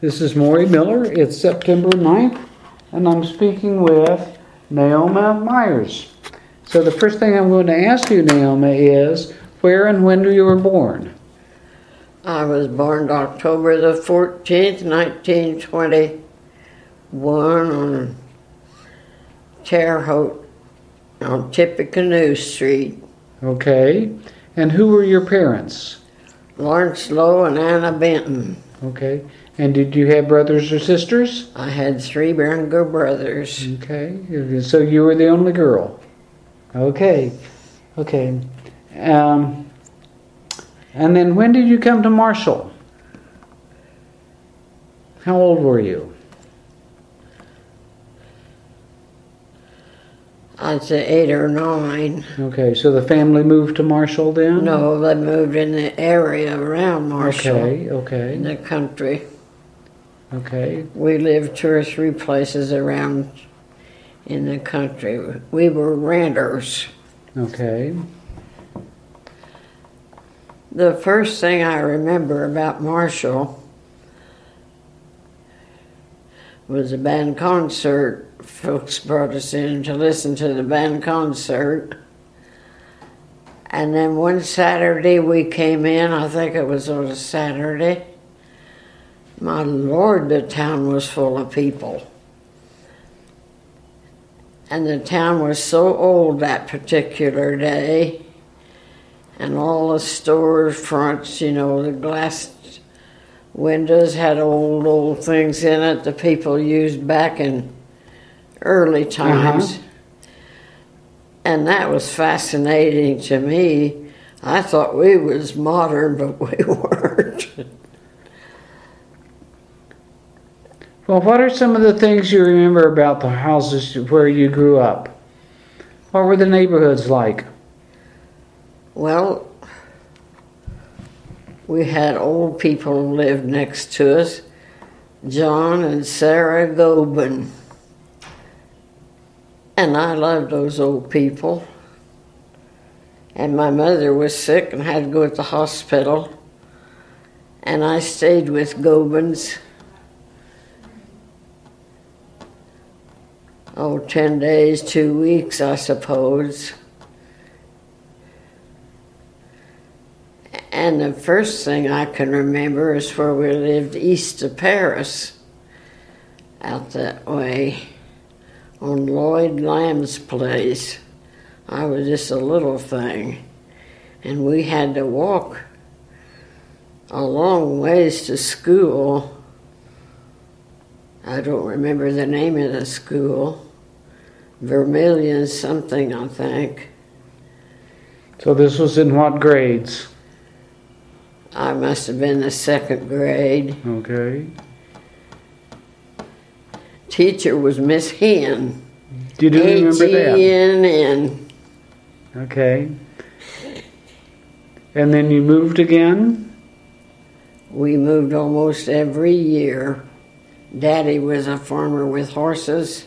This is Maury Miller. It's September 9th, and I'm speaking with Naomi Myers. So the first thing I'm going to ask you, Naomi, is where and when you were born? I was born October the 14th, 1921 on Terre Haute on Tippecanoe Street. Okay. And who were your parents? Lawrence Lowe and Anna Benton. Okay. And did you have brothers or sisters? I had 3 younger brothers. Okay. So you were the only girl. Okay. Okay. And then when did you come to Marshall? How old were you? I'd say 8 or 9. Okay, so the family moved to Marshall then? No, they moved in the area around Marshall. Okay. In the country. Okay. We lived 2 or 3 places around in the country. We were renters. Okay. The first thing I remember about Marshall was a band concert. Folks brought us in to listen to the band concert. And then one Saturday we came in, I think it was on a Saturday. My Lord, the town was full of people. And the town was so old that particular day. And all the store fronts, you know, the glass windows had old things in it the people used back in early times. And that was fascinating to me. I thought we was modern, but we weren't. Well, what are some of the things you remember about the houses where you grew up? What were the neighborhoods like? Well, we had old people who lived next to us, John and Sarah Gobin. And I loved those old people. And my mother was sick and had to go to the hospital. And I stayed with Gobins. 10 days, 2 weeks, I suppose. And the first thing I can remember is where we lived east of Paris, out that way, on Lloyd Lamb's place. I was just a little thing, and we had to walk a long ways to school. I don't remember the name of the school. Vermilion something, I think. So this was in what grades? I must have been the 2nd grade. Okay. Teacher was Miss Hen. You do remember that? H-E-N-N. Okay. And then you moved again? We moved almost every year. Daddy was a farmer with horses.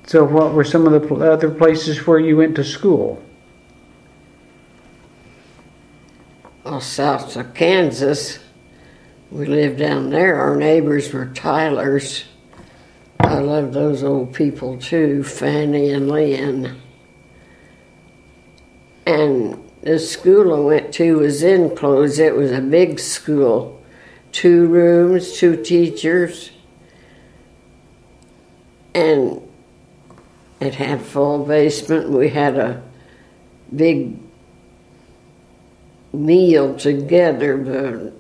So what were some of the other places where you went to school? South of Kansas. We lived down there. Our neighbors were Tylers. I loved those old people too, Fanny and Lynn. And the school I went to was enclosed. It was a big school. 2 rooms, 2 teachers. And it had full basement. We had a big meal together. The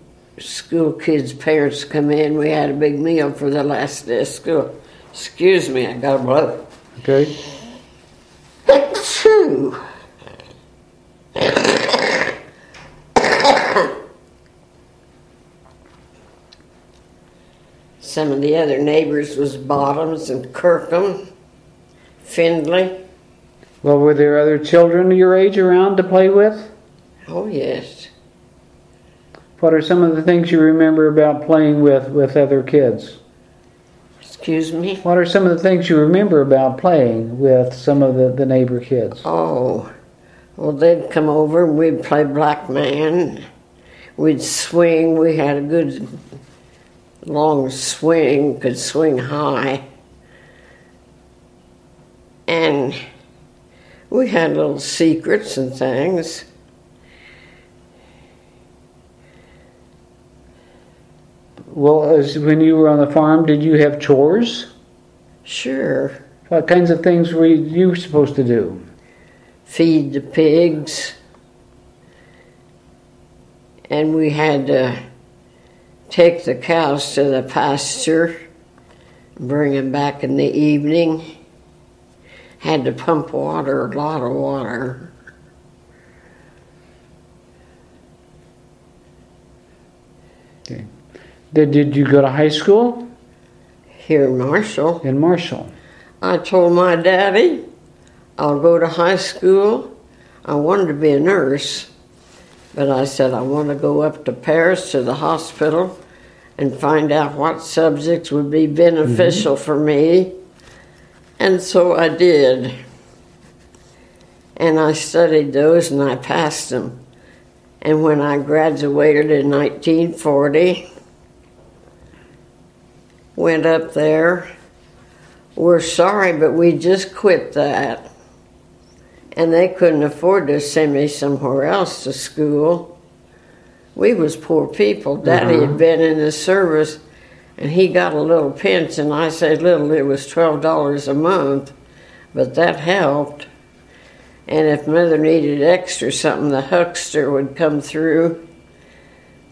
school kids' parents come in. We had a big meal for the last day of school. Excuse me, I got a blow. Okay. Achoo! Some of the other neighbors was Bottoms and Kirkham, Findlay. Well, were there other children your age around to play with? Oh, yes. What are some of the things you remember about playing with other kids? Excuse me? What are some of the things you remember about playing with some of the neighbor kids? Oh, Well, they'd come over and we'd play black man. We'd swing. We had a good long swing, could swing high. And we had little secrets and things. Well, when you were on the farm, did you have chores? Sure. What kinds of things were you supposed to do? Feed the pigs. And we had to take the cows to the pasture, bring them back in the evening. Had to pump water, a lot of water. Okay. Did you go to high school? Here in Marshall. In Marshall. I told my daddy I'll go to high school. I wanted to be a nurse, but I said I want to go up to Paris to the hospital and find out what subjects would be beneficial for me. And so I did. And I studied those and I passed them. And when I graduated in 1940, went up there. We're sorry, but we just quit that. And they couldn't afford to send me somewhere else to school. We was poor people. Daddy had been in the service, and he got a little pinch, and I say little, it was $12 a month, but that helped. And if Mother needed extra something, the huckster would come through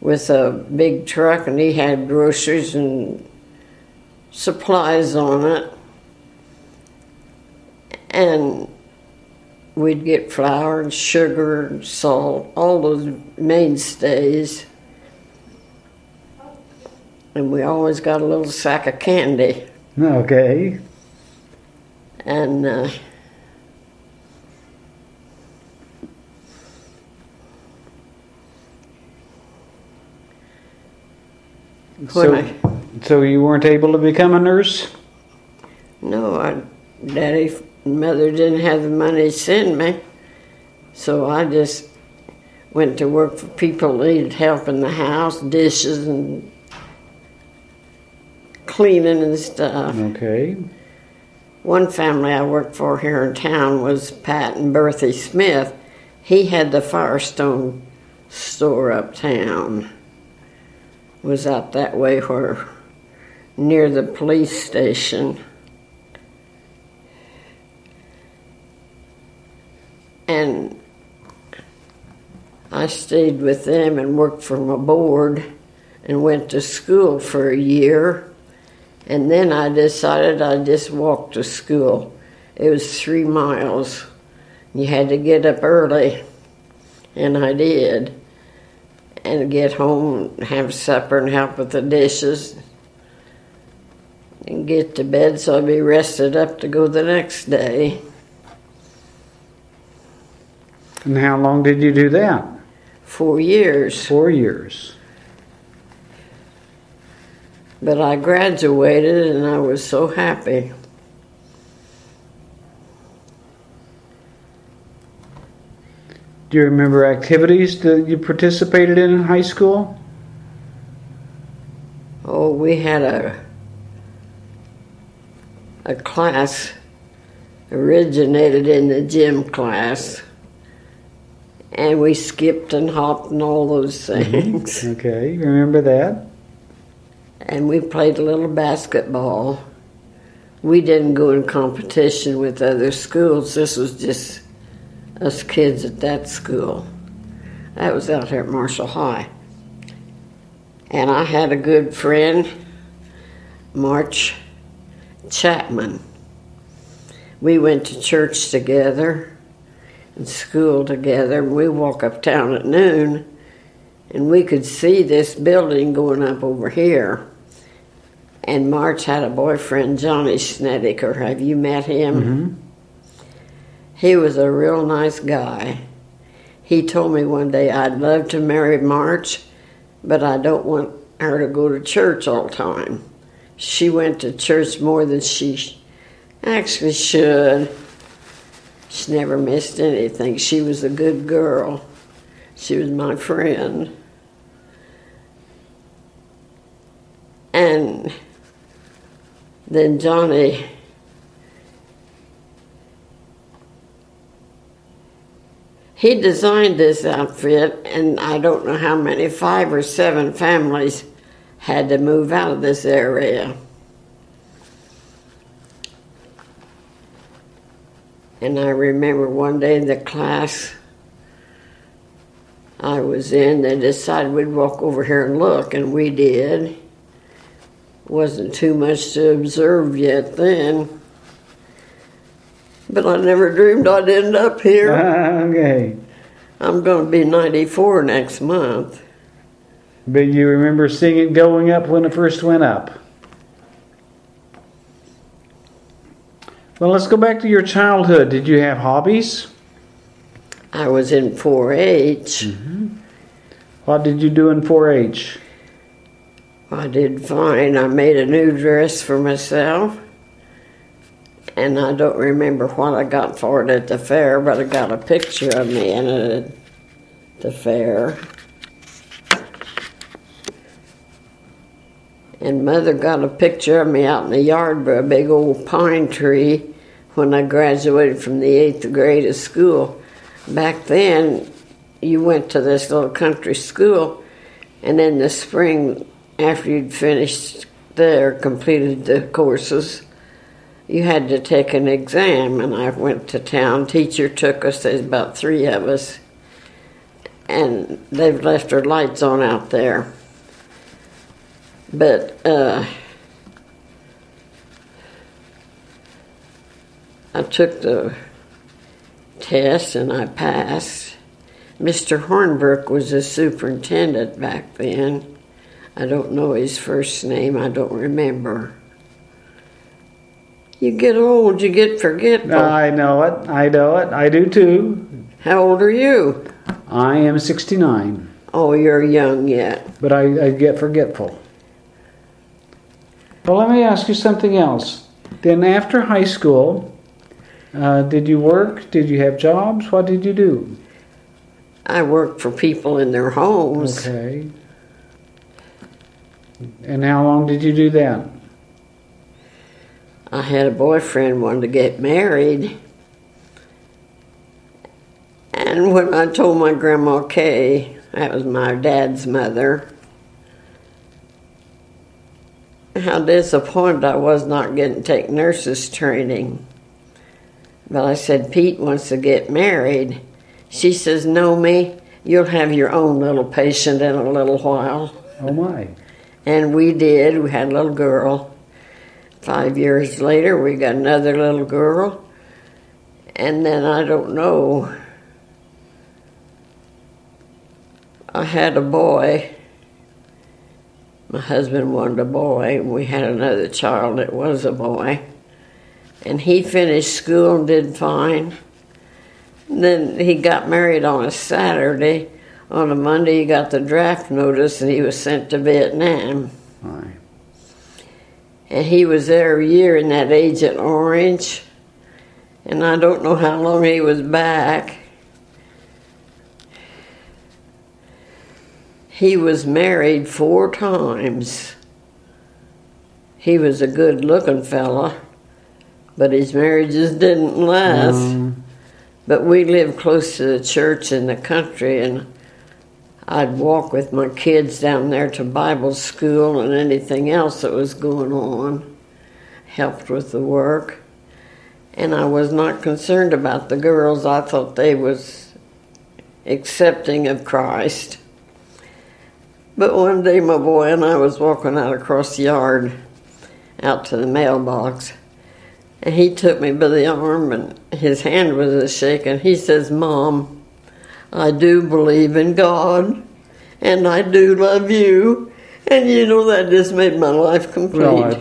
with a big truck, and he had groceries and supplies on it. And we'd get flour and sugar and salt, all those mainstays. And we always got a little sack of candy. Okay. And so you weren't able to become a nurse? No, Daddy and Mother didn't have the money to send me. So I just went to work for people that needed help in the house, dishes and cleaning and stuff. Okay. One family I worked for here in town was Pat and Bertha Smith. He had the Firestone store uptown. Was out that way where, near the police station. And I stayed with them and worked for my board and went to school for a year. And then I decided I'd just walk to school. It was 3 miles. You had to get up early, and I did. And get home and have supper and help with the dishes. And get to bed so I'd be rested up to go the next day. And how long did you do that? 4 years. 4 years. But I graduated and I was so happy. Do you remember activities that you participated in high school? Oh, we had a class originated in the gym class. And we skipped and hopped and all those things. Okay, you remember that? And we played a little basketball. We didn't go in competition with other schools. This was just us kids at that school. That was out here at Marshall High. And I had a good friend, March Chapman. We went to church together and school together. We walk uptown at noon, and we could see this building going up over here. And March had a boyfriend, Johnny Snedeker. Have you met him? Mm-hmm. He was a real nice guy. He told me one day, I'd love to marry March, but I don't want her to go to church all the time. She went to church more than she actually should. She never missed anything. She was a good girl. She was my friend. And then Johnny, he designed this outfit, and I don't know how many, 5 or 7 families had to move out of this area. And I remember one day the class I was in, they decided we'd walk over here and look, and we did. Wasn't too much to observe yet then. But I never dreamed I'd end up here. Okay. I'm going to be 94 next month. But you remember seeing it going up when it first went up. Well, let's go back to your childhood. Did you have hobbies? I was in 4-H. Mm-hmm. What did you do in 4-H? I did fine. I made a new dress for myself. And I don't remember what I got for it at the fair, but I got a picture of me in it at the fair. And Mother got a picture of me out in the yard by a big old pine tree when I graduated from the 8th grade of school. Back then, you went to this little country school, and in the spring, after you'd finished there, completed the courses, you had to take an exam, and I went to town. Teacher took us, there's about 3 of us, and they've left their lights on out there. But I took the test and I passed. Mr. Hornbrook was the superintendent back then. I don't know his first name, I don't remember. You get old, you get forgetful. I know it, I do too. How old are you? I am 69. Oh, you're young yet. But I get forgetful. Well, let me ask you something else. Then after high school, did you work? Did you have jobs? What did you do? I worked for people in their homes. Okay. And how long did you do that? I had a boyfriend wanted to get married. And when I told my Grandma Kay, that was my dad's mother, how disappointed I was not getting to take nurses training. But I said, Pete wants to get married. She says, Naomi, you'll have your own little patient in a little while. Oh my. And we did. We had a little girl. 5 years later, we got another little girl. And then I don't know. I had a boy. My husband wanted a boy, and we had another child that was a boy. And he finished school and did fine. And then he got married on a Saturday. On a Monday, he got the draft notice, and he was sent to Vietnam. Aye. And he was there a year in that Agent Orange. And I don't know how long he was back. He was married 4 times. He was a good-looking fella, but his marriages didn't last. But we lived close to the church in the country, and I'd walk with my kids down there to Bible school and anything else that was going on. Helped with the work. And I was not concerned about the girls. I thought they was accepting of Christ. But one day my boy and I was walking out across the yard out to the mailbox. And he took me by the arm and his hand was a shaking. He says, Mom, I do believe in God and I do love you. And you know, that just made my life complete. Well, I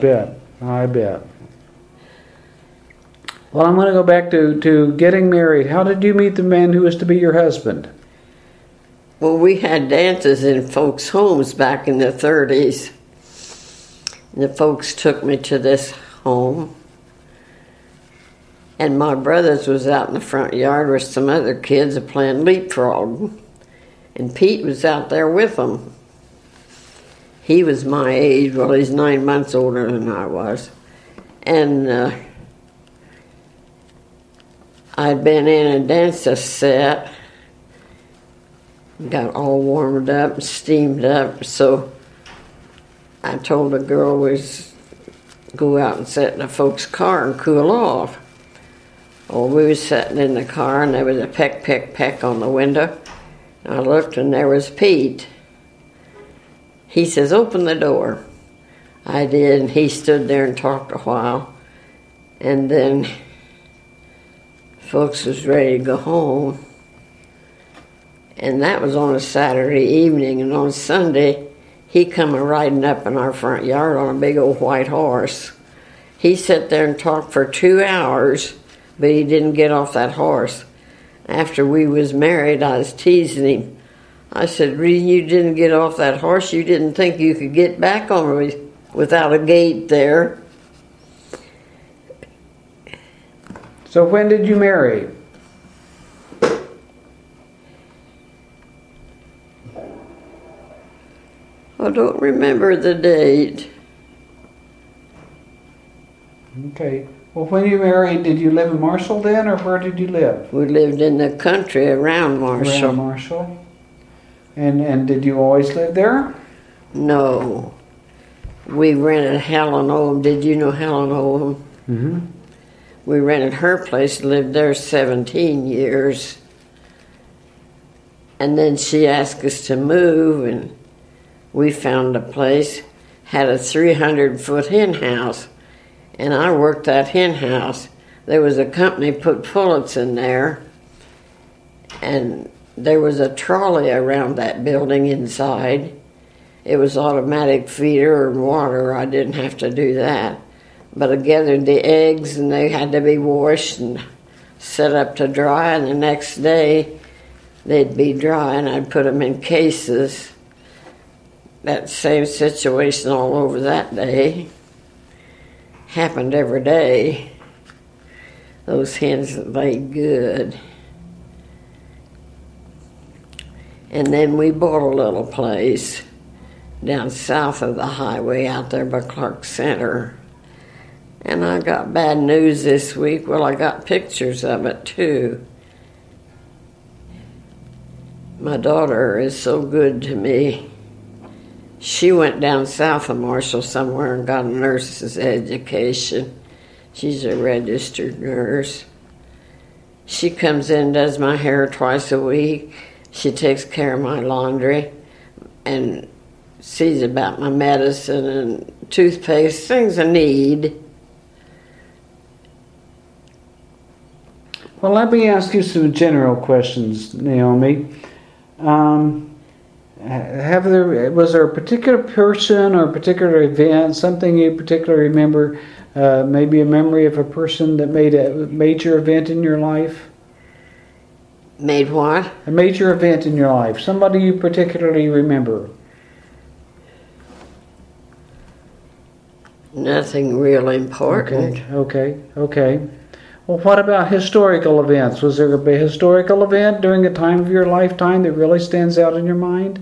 bet. Well, I'm going to go back to getting married. How did you meet the man who was to be your husband? Well, we had dances in folks' homes back in the 30s. The folks took me to this home. And my brothers was out in the front yard with some other kids playing leapfrog. And Pete was out there with them. He was my age. Well, he's 9 months older than I was. And I'd been in a dance set, got all warmed up and steamed up, so I told the girl we'd go out and sit in the folks' car and cool off. Well, we was sitting in the car, and there was a peck, peck, peck on the window. I looked, and there was Pete. He says, "Open the door." I did, and he stood there and talked a while. And then folks was ready to go home. And that was on a Saturday evening, and on Sunday, he come a-riding up in our front yard on a big old white horse. He sat there and talked for 2 hours, but he didn't get off that horse. After we was married, I was teasing him. I said, "Reason you didn't get off that horse, you didn't think you could get back on me without a gate there." So when did you marry? I don't remember the date. Okay. Well, when you married, did you live in Marshall then, or where did you live? We lived in the country around Marshall. Around Marshall. And did you always live there? No. We rented Helen Oldham. Did you know Helen Oldham? Mm-hmm. We rented her place, lived there 17 years. And then she asked us to move, and we found a place, had a 300-foot hen house. And I worked that hen house. There was a company put pullets in there, and there was a trolley around that building inside. It was automatic feeder and water. I didn't have to do that. But I gathered the eggs, and they had to be washed and set up to dry, and the next day they'd be dry, and I'd put them in cases. That same situation all over that day. Happened every day. Those hens laid good. And then we bought a little place down south of the highway out there by Clark Center. And I got bad news this week. Well, I got pictures of it too. My daughter is so good to me. She went down south of Marshall somewhere and got a nurse's education. She's a registered nurse. She comes in and does my hair twice a week. She takes care of my laundry and sees about my medicine and toothpaste, things I need. Well, let me ask you some general questions, Naomi. Was there a particular person or a particular event, something you particularly remember, maybe a memory of a person that made a major event in your life? Made what? A major event in your life. Somebody you particularly remember. Nothing real important. Okay. Well, what about historical events? Was there a historical event during a time of your lifetime that really stands out in your mind?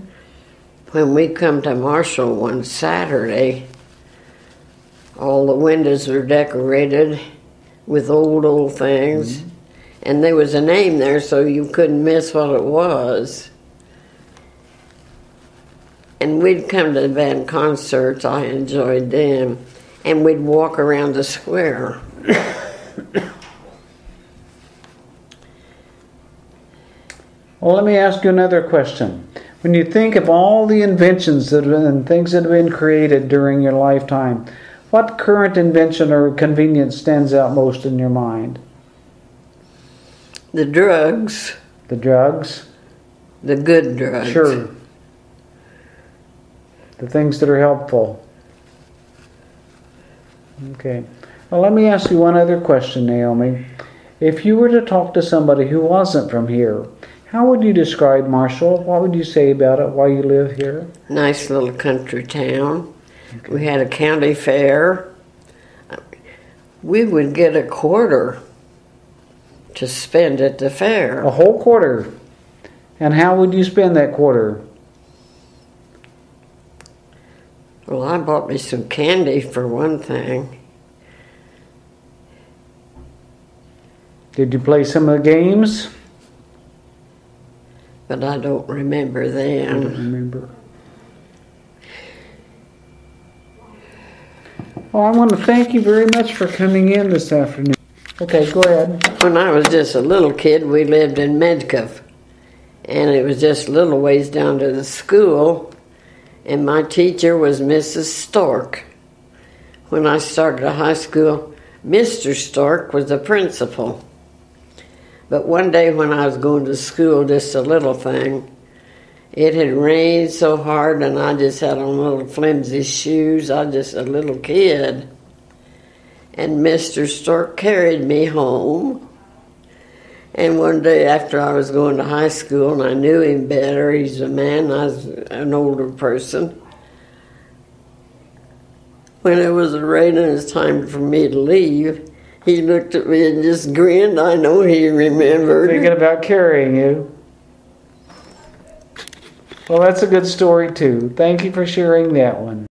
When we come to Marshall one Saturday, all the windows were decorated with old things. Mm-hmm. And there was a name there, so you couldn't miss what it was. And we'd come to the band concerts. I enjoyed them. And we'd walk around the square. Well, let me ask you another question. When you think of all the inventions and things that have been created during your lifetime, what current invention or convenience stands out most in your mind? The drugs. The drugs? The good drugs. Sure. The things that are helpful. Okay. Well, let me ask you one other question, Naomi. If you were to talk to somebody who wasn't from here, how would you describe Marshall? What would you say about it while you live here? Nice little country town. Okay. We had a county fair. We would get a quarter to spend at the fair. A whole quarter. And how would you spend that quarter? Well, I bought me some candy for one thing. Did you play some of the games? But I don't remember them. I don't remember. Well, I want to thank you very much for coming in this afternoon. Okay, go ahead. When I was just a little kid, we lived in Medcove. And it was just a little ways down to the school. And my teacher was Mrs. Stork. When I started high school, Mr. Stork was the principal. But one day when I was going to school, just a little thing, it had rained so hard and I just had on little flimsy shoes. I was just a little kid. And Mr. Stork carried me home. And one day after I was going to high school and I knew him better, he's a man, I was an older person. When it was raining and it was time for me to leave, he looked at me and just grinned. I know he remembered. Thinking about carrying you. Well, that's a good story too. Thank you for sharing that one.